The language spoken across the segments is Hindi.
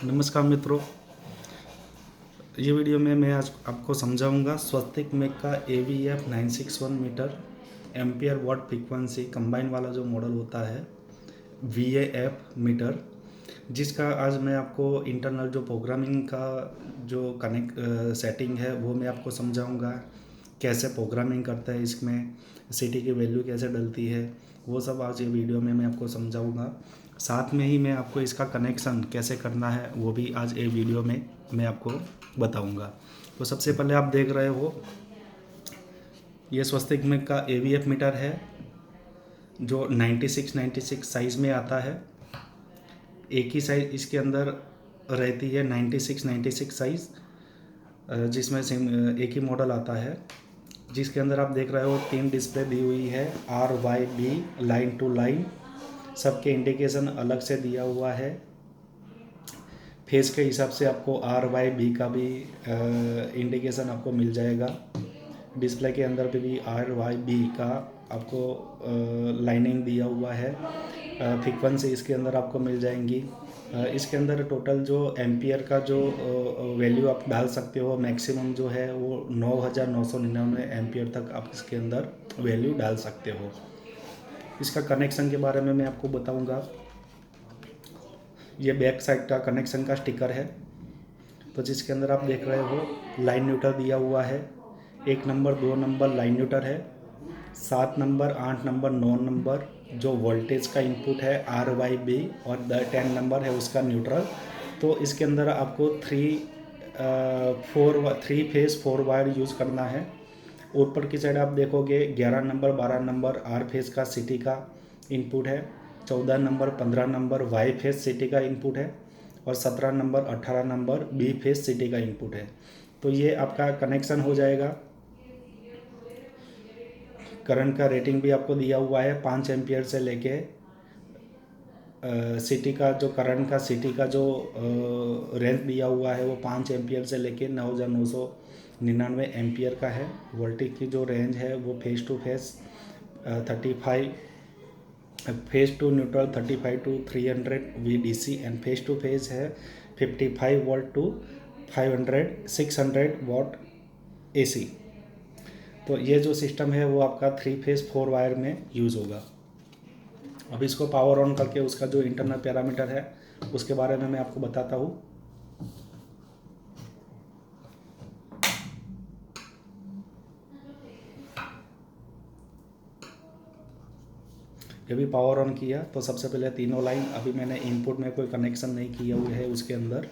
नमस्कार मित्रों। ये वीडियो में मैं आज आपको समझाऊंगा स्वस्तिक मेक का AVF 961 meter ampere watt frequency combine वाला जो मॉडल होता है VAF मीटर, जिसका आज मैं आपको इंटरनल जो प्रोग्रामिंग का जो कनेक्ट सेटिंग है वो मैं आपको समझाऊंगा। कैसे प्रोग्रामिंग करता है, इसमें सिटी की वैल्यू कैसे डलती है, वो सब आज ये वीडियो में मैं आपको समझाऊंगा। साथ में ही मैं आपको इसका कनेक्शन कैसे करना है वो भी आज ये वीडियो में मैं आपको बताऊंगा। तो सबसे पहले आप देख रहे हो ये स्वस्तिक में का AVF मीटर है जो 96 साइज़ में आता है। एक ही साइज इसके अंदर रहती है 96 साइज़, जिसमें एक ही मॉडल आता है, जिसके अंदर आप देख रहे हो 3 डिस्प्ले दी हुई है RYB लाइन टू लाइन। सबके इंडिकेशन अलग से दिया हुआ है। फेस के हिसाब से आपको RYB का भी इंडिकेशन आपको मिल जाएगा। डिस्प्ले के अंदर भी RYB का आपको लाइनिंग दिया हुआ है। फ्रीक्वेंसी इसके अंदर आपको मिल जाएंगी। इसके अंदर टोटल जो एम्पियर का जो वैल्यू आप डाल सकते हो, मैक्सिमम जो है वो 9999 एम्पियर तक आप इसके अंदर वैल्यू डाल सकते हो। इसका कनेक्शन के बारे में मैं आपको बताऊंगा। ये बैक साइड का कनेक्शन का स्टिकर है, तो जिसके अंदर आप देख रहे हो लाइन न्यूट्रल दिया हुआ है। 1 नंबर 2 नंबर लाइन न्यूट्रल है। 7 नंबर 8 नंबर 9 नंबर जो वोल्टेज का इनपुट है RYB, और 10 नंबर है उसका न्यूट्रल। तो इसके अंदर आपको 3 फेस 4 वायर यूज़ करना है। ऊपर की साइड आप देखोगे 11 नंबर 12 नंबर R फेस का सिटी का इनपुट है। 14 number 15 number Y face city का इनपुट है, और 17 number 18 number B face city का इनपुट है। तो ये आपका कनेक्शन हो जाएगा। करंट का रेटिंग भी आपको दिया हुआ है 5 एम्पियर से लेके सिटी का जो करंट का सिटी का जो रेंज दिया हुआ है वो 5 एम्पियर से लेके 9999 एम्पियर का है। वोल्टेज की जो रेंज है वो phase to phase 35, phase to neutral 35 to 300 VDC, and phase to phase है 55 वोल्ट टू 600 वॉट AC। तो ये जो सिस्टम है वो आपका 3 फेस 4 वायर में यूज़ होगा। अब इसको पावर ऑन करके उसका जो इंटरनल पैरामीटर है उसके बारे में मैं आपको बताता हूँ। जब भी पावर ऑन किया तो सबसे पहले तीनों लाइन, अभी मैंने इनपुट में कोई कनेक्शन नहीं किया हुआ है उसके अंदर,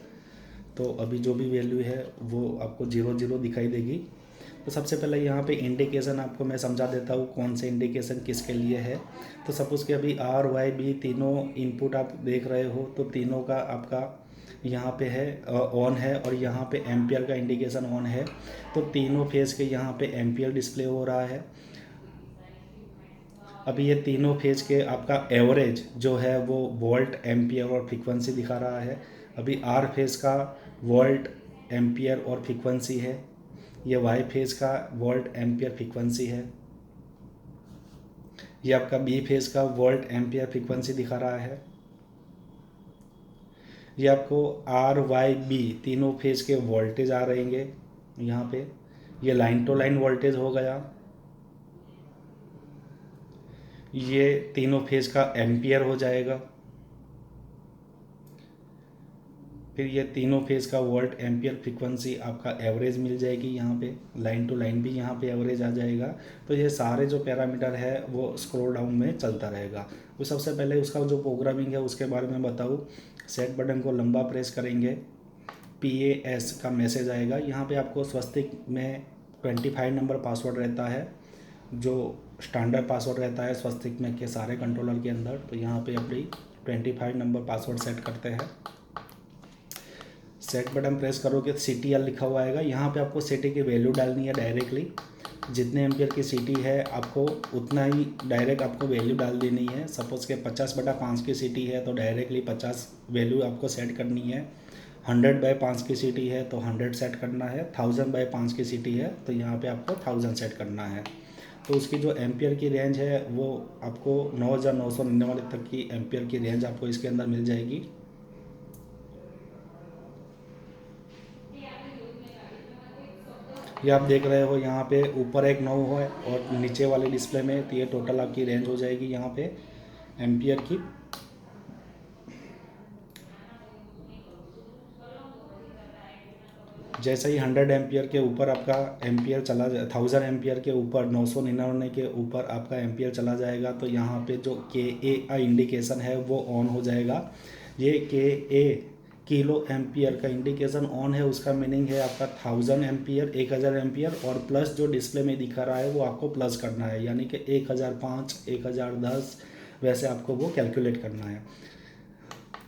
तो अभी जो भी वैल्यू है वो आपको 0 दिखाई देगी। तो सबसे पहले यहाँ पे इंडिकेशन आपको मैं समझा देता हूँ कौन से इंडिकेशन किसके लिए है। तो सपोज़ कि अभी RYB तीनों इनपुट आप देख रहे हो, तो तीनों का आपका यहाँ पे है ऑन है, और यहाँ पे एम्पियर का इंडिकेशन ऑन है। तो तीनों फेज़ के यहाँ पे एम्पियर डिस्प्ले हो रहा है। अभी ये तीनों फेज के आपका एवरेज जो है वो वोल्ट एम्पियर और फ्रीक्वेंसी दिखा रहा है। अभी R फेज का वोल्ट एम्पियर और फ्रीक्वेंसी है, ये Y फेज का वोल्ट एम्पियर फ्रीक्वेंसी है। ये आपका B फेज का वोल्ट एम्पियर फ्रीक्वेंसी दिखा रहा है। ये आपको RYB तीनों फेज के वोल्टेज आ रहेंगे यहाँ पे। ये लाइन टू लाइन वोल्टेज हो गया। ये तीनों फेज का एम्पियर हो जाएगा। फिर ये तीनों फेज का वोल्ट एम्पियर फ्रीक्वेंसी आपका एवरेज मिल जाएगी यहाँ पे। लाइन टू लाइन भी यहाँ पे एवरेज आ जाएगा। तो ये सारे जो पैरामीटर है वो स्क्रॉल डाउन में चलता रहेगा। तो सबसे पहले उसका जो प्रोग्रामिंग है उसके बारे में बताऊँ। सेट बटन को लंबा प्रेस करेंगे, PAS का मैसेज आएगा। यहाँ पे आपको स्वस्तिक में 25 नंबर पासवर्ड रहता है, जो स्टैंडर्ड पासवर्ड रहता है स्वस्तिक में के सारे कंट्रोलर के अंदर। तो यहाँ पे अपनी 25 नंबर पासवर्ड सेट करते हैं। सेट बटन प्रेस करोगे तो CTL लिखा हुआ आएगा। यहाँ पे आपको सिटी की वैल्यू डालनी है डायरेक्टली। जितने एम्पियर की सिटी है आपको उतना ही डायरेक्ट आपको वैल्यू डाल देनी है। सपोज़ के 50/5 की सिटी है तो डायरेक्टली 50 वैल्यू आपको सेट करनी है। 100/5 की सिटी है तो 100 सेट करना है। 1000/5 की सिटी है तो यहाँ पे आपको 1000 सेट करना है। तो उसकी जो एम्पियर की रेंज है वो आपको 9999 तक की एम्पियर की रेंज आपको इसके अंदर मिल जाएगी। ये आप देख रहे हो यहाँ पे ऊपर एक 9 है और नीचे वाले डिस्प्ले में, तो ये टोटल आपकी रेंज हो जाएगी यहाँ पे एम्पियर की। जैसे ही 100 एम्पियर के ऊपर आपका एम्पियर चला जाए, 1000 एम्पियर के ऊपर, 999 के ऊपर आपका एम्पियर चला जाएगा, तो यहाँ पे जो KA इंडिकेशन है वो ऑन हो जाएगा। ये KA किलो एम्पियर का इंडिकेशन ऑन है, उसका मीनिंग है आपका 1000 एम्पियर, 1000 एम्पियर, और प्लस जो डिस्प्ले में दिखा रहा है वो आपको प्लस करना है, यानी कि 1005, 1010 वैसे आपको वो कैलकुलेट करना है।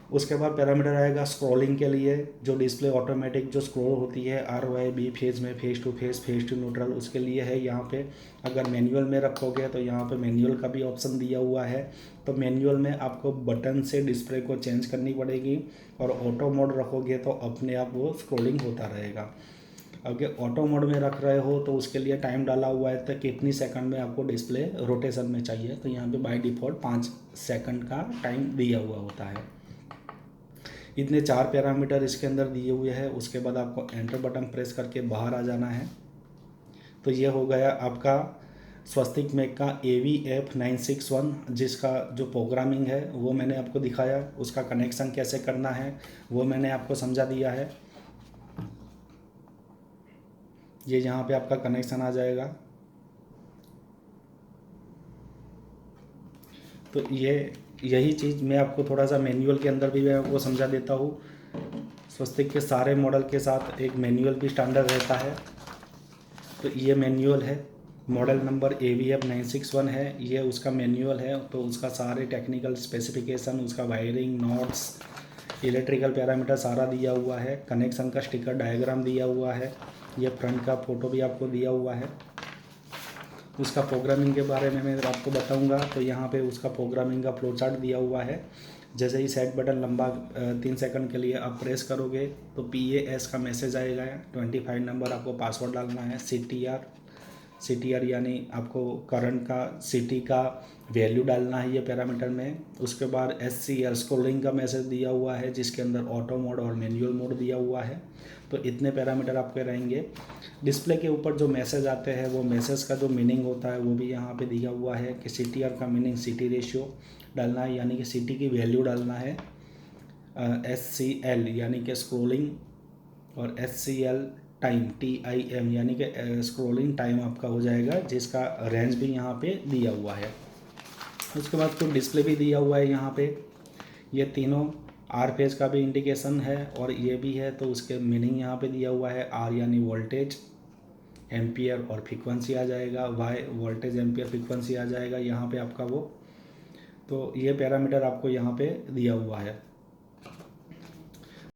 उसके बाद पैरामीटर आएगा स्क्रॉलिंग के लिए, जो डिस्प्ले ऑटोमेटिक जो स्क्रॉल होती है ROIB फेज में, phase to phase, phase to neutral, उसके लिए है यहाँ पे। अगर मैनुअल में रखोगे तो यहाँ पे मैनुअल का भी ऑप्शन दिया हुआ है, तो मैनुअल में आपको बटन से डिस्प्ले को चेंज करनी पड़ेगी, और ऑटो मोड रखोगे तो अपने आप वो स्क्रॉलिंग होता रहेगा। अगर ऑटो मोड में रख रहे हो तो उसके लिए टाइम डाला हुआ है, तो कितनी सेकंड में आपको डिस्प्ले रोटेशन में चाहिए, तो यहाँ पे बाय डिफ़ॉल्ट 5 सेकंड का टाइम दिया हुआ होता है। इतने 4 पैरामीटर इसके अंदर दिए हुए हैं। उसके बाद आपको एंटर बटन प्रेस करके बाहर आ जाना है। तो ये हो गया आपका स्वस्तिक मेक का AVF961, जिसका जो प्रोग्रामिंग है वो मैंने आपको दिखाया, उसका कनेक्शन कैसे करना है वो मैंने आपको समझा दिया है। ये यहाँ पे आपका कनेक्शन आ जाएगा। तो यही चीज़ मैं आपको थोड़ा सा मैनुअल के अंदर भी मैं आपको समझा देता हूँ। स्वस्तिक के सारे मॉडल के साथ एक मैनुअल भी स्टैंडर्ड रहता है। तो ये मैनुअल है, मॉडल नंबर AVF961 है, ये उसका मैनुअल है। तो उसका सारे टेक्निकल स्पेसिफिकेशन, उसका वायरिंग, नॉट्स, इलेक्ट्रिकल पैरामीटर सारा दिया हुआ है। कनेक्शन का स्टिकर डायग्राम दिया हुआ है। ये फ्रंट का फ़ोटो भी आपको दिया हुआ है। उसका प्रोग्रामिंग के बारे में मैं आपको बताऊंगा। तो यहाँ पे उसका प्रोग्रामिंग का फ्लो चार्ट दिया हुआ है। जैसे ही सेट बटन लंबा 3 सेकंड के लिए आप प्रेस करोगे तो PAS का मैसेज आएगा। 25 नंबर आपको पासवर्ड डालना है। CTR यानी आपको करंट का सिटी का वैल्यू डालना है ये पैरामीटर में। उसके बाद SCL स्क्रॉलिंग का मैसेज दिया हुआ है, जिसके अंदर ऑटो मोड और मैनुअल मोड दिया हुआ है। तो इतने पैरामीटर आपके रहेंगे। डिस्प्ले के ऊपर जो मैसेज आते हैं वो मैसेज का जो मीनिंग होता है वो भी यहाँ पे दिया हुआ है कि CTR का मीनिंग सिटी रेशियो डालना है, यानी कि सिटी की वैल्यू डालना है। SCL यानी कि स्क्रॉलिंग, और SCL टाइम TIM यानी कि स्क्रॉलिंग टाइम आपका हो जाएगा, जिसका रेंज भी यहाँ पे दिया हुआ है। उसके बाद तो डिस्प्ले भी दिया हुआ है यहाँ पे। ये तीनों R फेज का भी इंडिकेशन है और ये भी है, तो उसके मीनिंग यहाँ पे दिया हुआ है। R यानी वोल्टेज, एम्पियर और फ्रीक्वेंसी आ जाएगा। Y वोल्टेज, एम्पियर, फ्रीक्वेंसी आ जाएगा यहाँ पे आपका वो। तो ये पैरामीटर आपको यहाँ पे दिया हुआ है।